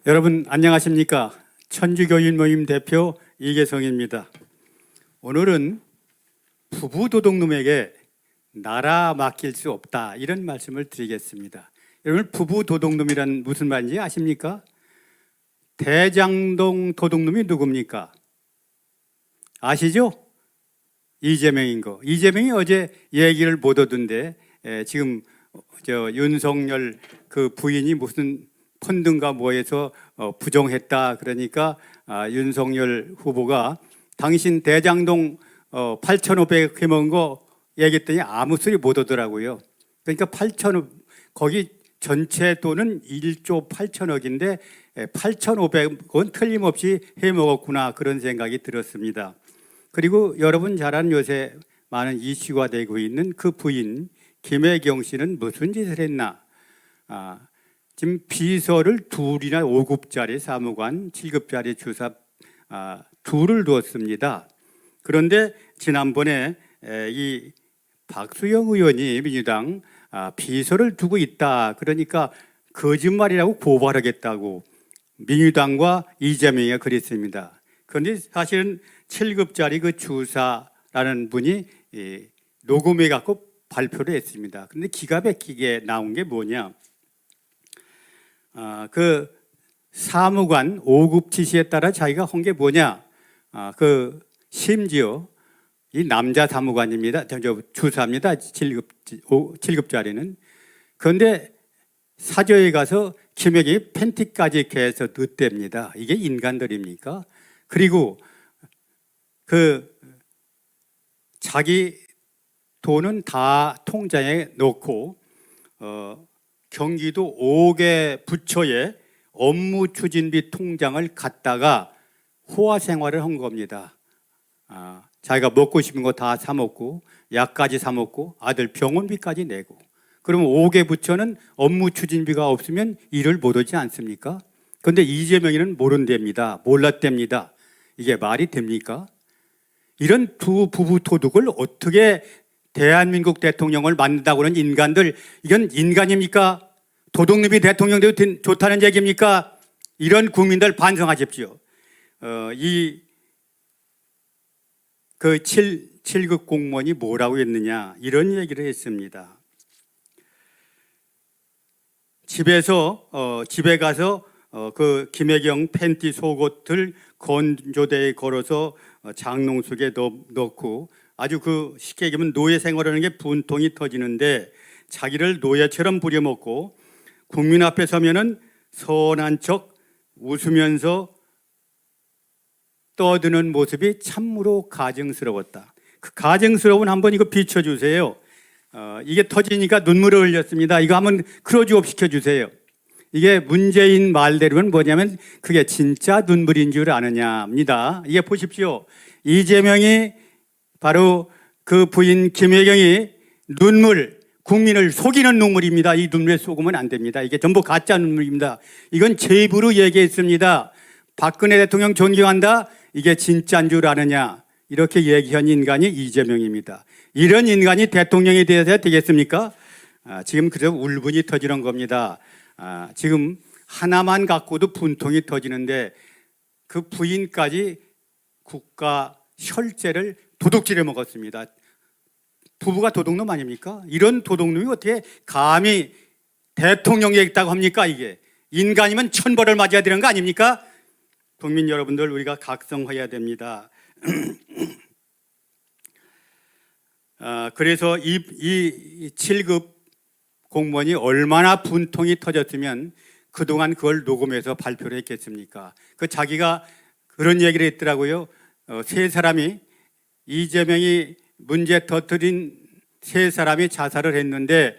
여러분 안녕하십니까? 천주교인 모임 대표 이계성입니다. 오늘은 부부 도둑놈에게 나라 맡길 수 없다 이런 말씀을 드리겠습니다. 여러분 부부 도둑놈이란 무슨 말인지 아십니까? 대장동 도둑놈이 누굽니까? 아시죠? 이재명인 거. 이재명이 어제 얘기를 못 얻은데 지금 윤석열 그 부인이 무슨 펀드인가 뭐해서 부정했다. 그러니까 윤석열 후보가 당신 대장동 8,500 해먹은 거 얘기했더니 아무 소리 못 하더라고요. 그러니까 8,500 거기 전체 돈은 1조 8천억인데 8,500원 틀림없이 해먹었구나 그런 생각이 들었습니다. 그리고 여러분 잘 아는 요새 많은 이슈가 되고 있는 그 부인 김혜경 씨는 무슨 짓을 했나? 지금 비서를 둘이나 5급짜리 사무관, 7급짜리 주사 둘을 두었습니다. 그런데 지난번에 이 박수영 의원이 민주당 비서를 두고 있다. 그러니까 거짓말이라고 고발하겠다고 민주당과 이재명이가 그랬습니다. 그런데 사실은 7급짜리 그 주사라는 분이 녹음해 갖고 발표를 했습니다. 그런데 기가 막히게 나온 게 뭐냐? 그 사무관 5급 지시에 따라 자기가 한 게 뭐냐? 그 심지어 이 남자 사무관입니다. 저 주사입니다. 7급짜리는. 그런데 사저에 가서 김혁이 팬티까지 개서 넣댔답니다. 이게 인간들입니까? 그리고 그 자기 돈은 다 통장에 넣고 경기도 5개 부처에 업무 추진비 통장을 갖다가 호화 생활을 한 겁니다. 자기가 먹고 싶은 거 다 사 먹고 약까지 사 먹고 아들 병원비까지 내고. 그러면 5개 부처는 업무 추진비가 없으면 일을 못 하지 않습니까? 그런데 이재명이는 모른답니다. 몰랐답니다. 이게 말이 됩니까? 이런 두 부부 도둑을 어떻게 대한민국 대통령을 만든다고 하는 인간들, 이건 인간입니까? 도둑놈이 대통령 되도 좋다는 얘기입니까? 이런 국민들 반성하십시오. 그 7급 공무원이 뭐라고 했느냐 이런 얘기를 했습니다. 집에 가서 그 김혜경 팬티 속옷을 건조대에 걸어서 장롱 속에 넣고 아주 그 쉽게 얘기하면 노예 생활하는 게 분통이 터지는데 자기를 노예처럼 부려먹고 국민 앞에 서면은 선한 척 웃으면서 떠드는 모습이 참으로 가증스러웠다. 그 가증스러운 한번 이거 비춰주세요. 이게 터지니까 눈물을 흘렸습니다. 이거 한번 클로즈업 시켜주세요. 이게 문재인 말대로는 뭐냐면 그게 진짜 눈물인 줄 아느냐입니다. 이게 보십시오. 이재명이 바로 그 부인 김혜경이 눈물, 국민을 속이는 눈물입니다. 이 눈물에 속으면 안 됩니다. 이게 전부 가짜 눈물입니다. 이건 제 입으로 얘기했습니다. 박근혜 대통령 존경한다. 이게 진짜인 줄 아느냐. 이렇게 얘기한 인간이 이재명입니다. 이런 인간이 대통령이 되어야 되겠습니까? 지금 그저 울분이 터지는 겁니다. 지금 하나만 갖고도 분통이 터지는데 그 부인까지 국가 혈세를 도둑질해 먹었습니다. 부부가 도둑놈 아닙니까? 이런 도둑놈이 어떻게 감히 대통령이 있다고 합니까? 이게 인간이면 천벌을 맞아야 되는 거 아닙니까? 국민 여러분들 우리가 각성해야 됩니다. 그래서 이 7급 공무원이 얼마나 분통이 터졌으면 그동안 그걸 녹음해서 발표를 했겠습니까? 그 자기가 그런 얘기를 했더라고요. 세 사람이 이재명이 문제 터뜨린 세 사람이 자살을 했는데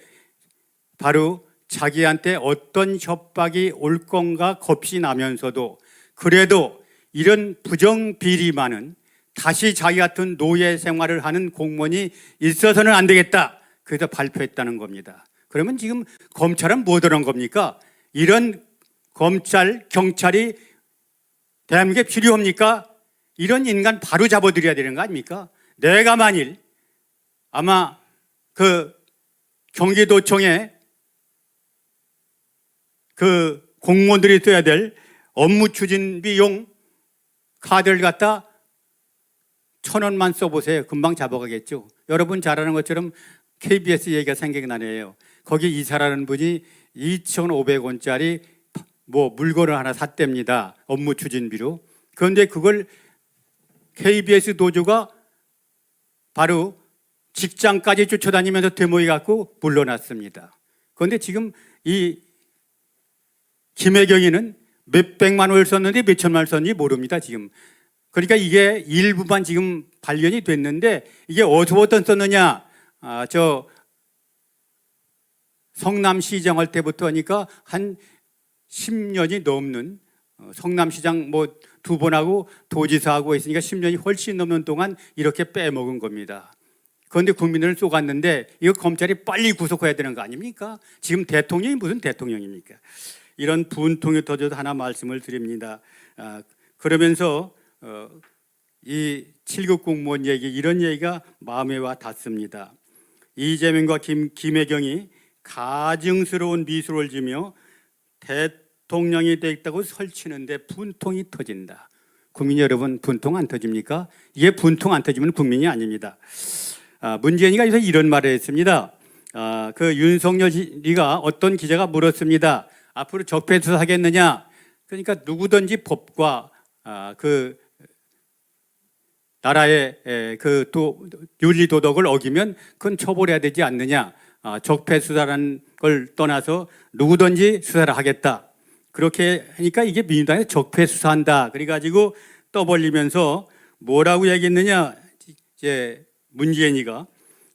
바로 자기한테 어떤 협박이 올 건가 겁이 나면서도 그래도 이런 부정비리 많은 다시 자기 같은 노예 생활을 하는 공무원이 있어서는 안 되겠다. 그래서 발표했다는 겁니다. 그러면 지금 검찰은 뭐 하는 겁니까? 이런 검찰, 경찰이 대한민국에 필요합니까? 이런 인간 바로 잡아들여야 되는 거 아닙니까? 내가 만일 아마 그 경기도청에 그 공무원들이 써야 될 업무 추진비용 카드를 갖다 1,000원만 써보세요. 금방 잡아가겠죠. 여러분 잘 아는 것처럼 KBS 얘기가 생각나네요. 거기 이사라는 분이 2,500원짜리 뭐 물건을 하나 샀답니다. 업무 추진비로. 그런데 그걸 KBS 노조가 바로 직장까지 쫓아다니면서 데모해 갖고 물러났습니다. 그런데 지금 이 김혜경이는 몇백만 원을 썼는데 몇천만 원을 썼는지 모릅니다. 지금. 그러니까 이게 일부만 지금 발견이 됐는데 이게 어디서부터 썼느냐. 저 성남시장 할 때부터 하니까 한 10년이 넘는 성남시장 뭐 2번 하고 도지사하고 했으니까 10년이 훨씬 넘는 동안 이렇게 빼먹은 겁니다. 그런데 국민을 쏘갔는데 이거 검찰이 빨리 구속해야 되는 거 아닙니까? 지금 대통령이 무슨 대통령입니까? 이런 분통이 터져도 하나 말씀을 드립니다. 그러면서 이 7급 공무원 얘기 이런 얘기가 마음에 와 닿습니다. 이재명과 김혜경이 가증스러운 미소를 지며 대통령이 되겠다고 설치는데 분통이 터진다. 국민 여러분 분통 안 터집니까? 이게 분통 안 터지면 국민이 아닙니다. 문재인이가 그래서 이런 말을 했습니다. 그 윤석열이가 어떤 기자가 물었습니다. 앞으로 적폐 수사하겠느냐? 그러니까 누구든지 법과 그 나라의 그 윤리 도덕을 어기면 그건 처벌해야 되지 않느냐? 적폐 수사라는 걸 떠나서 누구든지 수사를 하겠다. 그렇게 하니까 이게 민주당이 적폐 수사한다. 그래가지고 떠벌리면서 뭐라고 얘기했느냐? 이제 문재인이가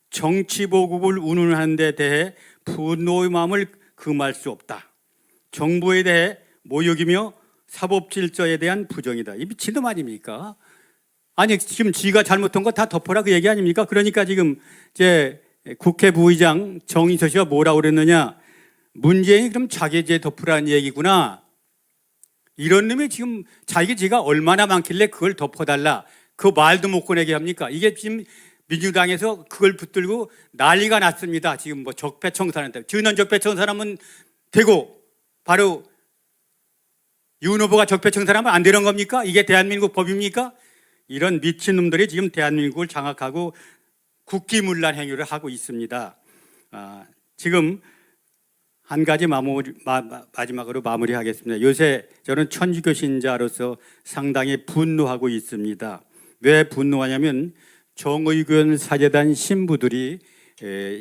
정치보국을 운운하는 데 대해 분노의 마음을 금할 수 없다. 정부에 대해 모욕이며 사법질서에 대한 부정이다. 이 미친놈 아닙니까? 아니 지금 지가 잘못한 거 다 덮어라 그 얘기 아닙니까? 그러니까 지금 이제 국회 부의장 정인서 씨가 뭐라고 그랬느냐? 문재인이 그럼 자기 죄 덮으라는 얘기구나. 이런 놈이 지금 자기 죄가 얼마나 많길래 그걸 덮어달라. 그 말도 못 꺼내게 합니까? 이게 지금 민주당에서 그걸 붙들고 난리가 났습니다. 지금 뭐 적폐청산한다. 전원 적폐청산하면 되고 바로 윤 후보가 적폐청산하면 안 되는 겁니까? 이게 대한민국 법입니까? 이런 미친놈들이 지금 대한민국을 장악하고 국기문란 행위를 하고 있습니다. 지금 한 가지 마지막으로 마무리하겠습니다. 요새 저는 천주교 신자로서 상당히 분노하고 있습니다. 왜 분노하냐면 정의교회 사제단 신부들이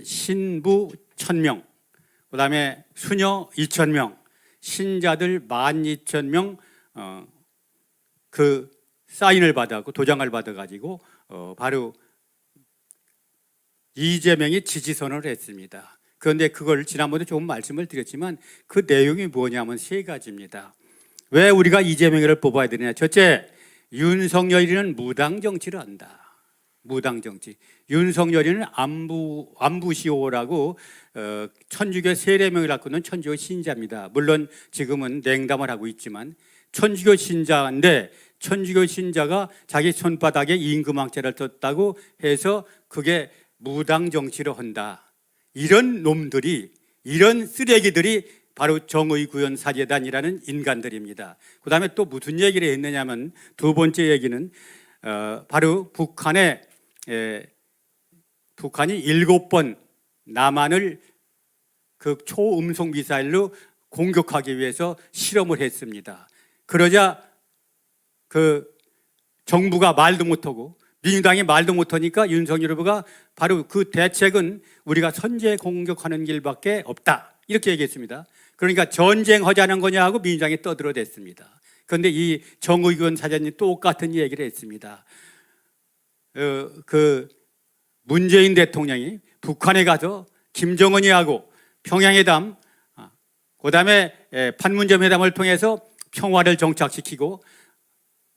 신부 1,000명, 그 다음에 수녀 2,000명, 신자들 12,000명 그 사인을 받아고 도장을 받아가지고 바로 이재명이 지지선언을 했습니다. 그런데 그걸 지난번에 조금 말씀을 드렸지만 그 내용이 뭐냐면 세 가지입니다. 왜 우리가 이재명을 뽑아야 되느냐? 첫째, 윤석열이는 무당 정치를 한다. 무당 정치. 윤석열이는 안부시오라고 천주교 세례명을 갖고 있는 천주교 신자입니다. 물론 지금은 냉담을 하고 있지만 천주교 신자인데 천주교 신자가 자기 손바닥에 임금왕자를 떴다고 해서 그게 무당 정치를 한다. 이런 놈들이, 이런 쓰레기들이 바로 정의구현 사제단이라는 인간들입니다. 그 다음에 또 무슨 얘기를 했느냐면 두 번째 얘기는 바로 북한이 7번 남한을 그 초음속 미사일로 공격하기 위해서 실험을 했습니다. 그러자 그 정부가 말도 못하고 민주당이 말도 못하니까 윤석열 후보가 바로 그 대책은 우리가 선제 공격하는 길밖에 없다. 이렇게 얘기했습니다. 그러니까 전쟁하자는 거냐 하고 민주당이 떠들어댔습니다. 그런데 이 정의균 사장님 똑같은 얘기를 했습니다. 그 문재인 대통령이 북한에 가서 김정은이하고 평양회담, 그 다음에 판문점 회담을 통해서 평화를 정착시키고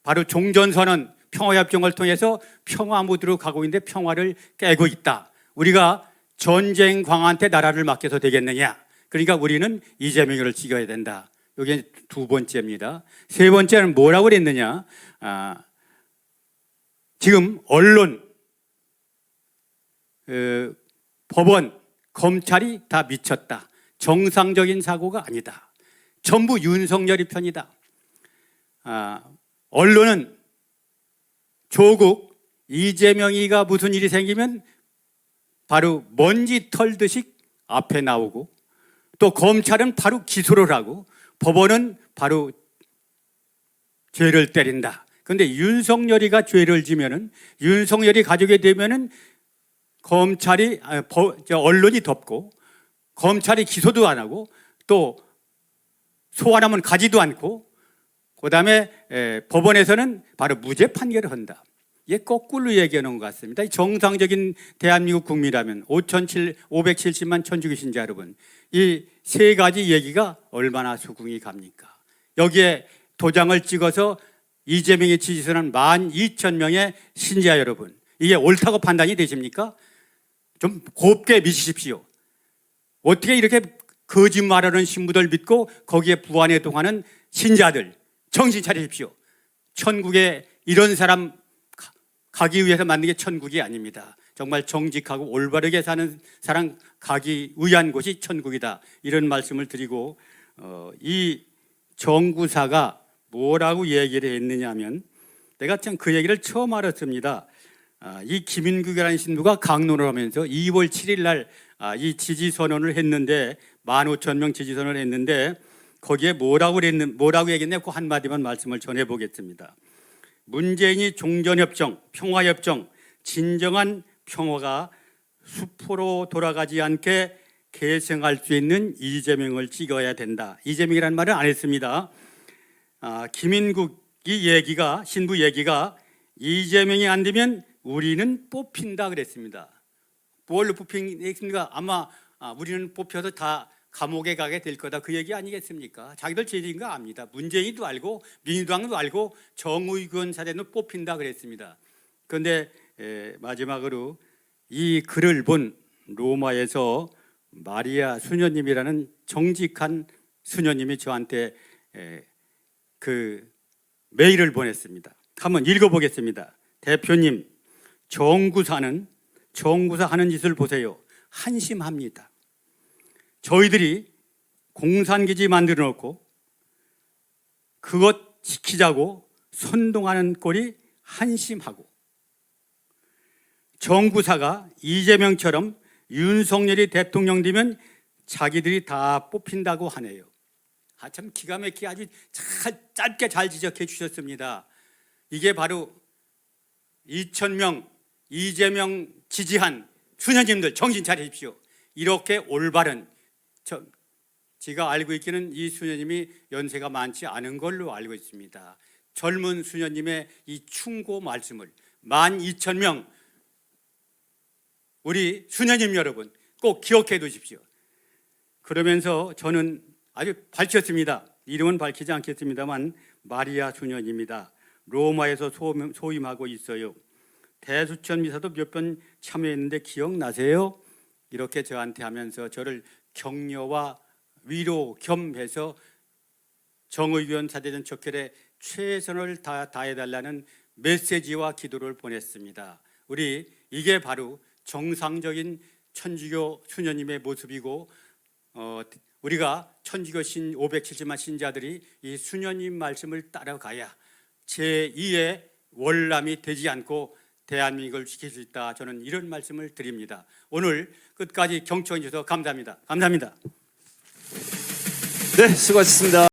바로 종전선언 평화협정을 통해서 평화 무드로 가고 있는데 평화를 깨고 있다. 우리가 전쟁 광한테 나라를 맡겨서 되겠느냐? 그러니까 우리는 이재명을 찍어야 된다. 이게 두 번째입니다. 세 번째는 뭐라고 그랬느냐? 지금 언론, 법원, 검찰이 다 미쳤다. 정상적인 사고가 아니다. 전부 윤석열이 편이다. 언론은 조국 이재명이가 무슨 일이 생기면 바로 먼지 털듯이 앞에 나오고, 또 검찰은 바로 기소를 하고, 법원은 바로 죄를 때린다. 그런데 윤석열이가 죄를 지면은, 윤석열이 가지게 되면은 검찰이 언론이 덮고, 검찰이 기소도 안 하고, 또 소환하면 가지도 않고, 그다음에 법원에서는 바로 무죄 판결을 한다. 이게 거꾸로 얘기하는 것 같습니다. 정상적인 대한민국 국민이라면 570만 천주교 신자 여러분, 이 세 가지 얘기가 얼마나 수긍이 갑니까? 여기에 도장을 찍어서 이재명의 지지선은 12,000명의 신자 여러분, 이게 옳다고 판단이 되십니까? 좀 곱게 믿으십시오. 어떻게 이렇게 거짓말하는 신부들 믿고 거기에 부안에 동하는 신자들, 정신 차리십시오. 천국에 이런 사람 가기 위해서 만든 게 천국이 아닙니다. 정말 정직하고 올바르게 사는 사람 가기 위한 곳이 천국이다. 이런 말씀을 드리고, 이 정구사가 뭐라고 얘기를 했느냐 하면, 내가 참 그 얘기를 처음 알았습니다. 이 김인국이라는 신부가 강론을 하면서 2월 7일 날 이 지지선언을 했는데, 15,000명 지지선언을 했는데, 거기에 뭐라고 얘기했냐, 그 한마디만 말씀을 전해보겠습니다. 문재인이 종전협정, 평화협정, 진정한 평화가 수포로 돌아가지 않게 계승할 수 있는 이재명을 찍어야 된다. 이재명이라는 말은 안 했습니다. 김인국이 얘기가, 신부 얘기가 이재명이 안 되면 우리는 뽑힌다 그랬습니다. 뭘로 뽑힌다? 아마 우리는 뽑혀서 다 감옥에 가게 될 거다, 그 얘기 아니겠습니까? 자기들 죄인 거 압니다. 문재인도 알고 민주당도 알고 정의권 사대는 뽑힌다 그랬습니다. 그런데 마지막으로 이 글을 본 로마에서 마리아 수녀님이라는 정직한 수녀님이 저한테 그 메일을 보냈습니다. 한번 읽어보겠습니다. 대표님, 정구사 하는 짓을 보세요. 한심합니다. 저희들이 공산기지 만들어 놓고 그것 지키자고 선동하는 꼴이 한심하고, 정구사가 이재명처럼 윤석열이 대통령 되면 자기들이 다 뽑힌다고 하네요. 참 기가 막히게 아주 짧게 잘 지적해 주셨습니다. 이게 바로 2,000명 이재명 지지한 수녀님들, 정신 차리십시오. 이렇게 올바른, 제가 알고 있기는 이 수녀님이 연세가 많지 않은 걸로 알고 있습니다. 젊은 수녀님의 이 충고 말씀을 12,000명 우리 수녀님 여러분 꼭 기억해 두십시오. 그러면서 저는 아주 밝혔습니다. 이름은 밝히지 않겠습니다만 마리아 수녀입니다. 로마에서 소임하고 있어요. 대수천 미사도 몇 번 참여했는데 기억나세요? 이렇게 저한테 하면서 저를 격려와 위로 겸해서 정의위원 사대전 척결에 최선을 다해달라는 메시지와 기도를 보냈습니다. 우리 이게 바로 정상적인 천주교 수녀님의 모습이고, 우리가 천주교 570만 신자들이 이 수녀님 말씀을 따라가야 제2의 월남이 되지 않고 대한민국을 지킬 수 있다. 저는 이런 말씀을 드립니다. 오늘 끝까지 경청해 주셔서 감사합니다. 감사합니다. 네, 수고하셨습니다.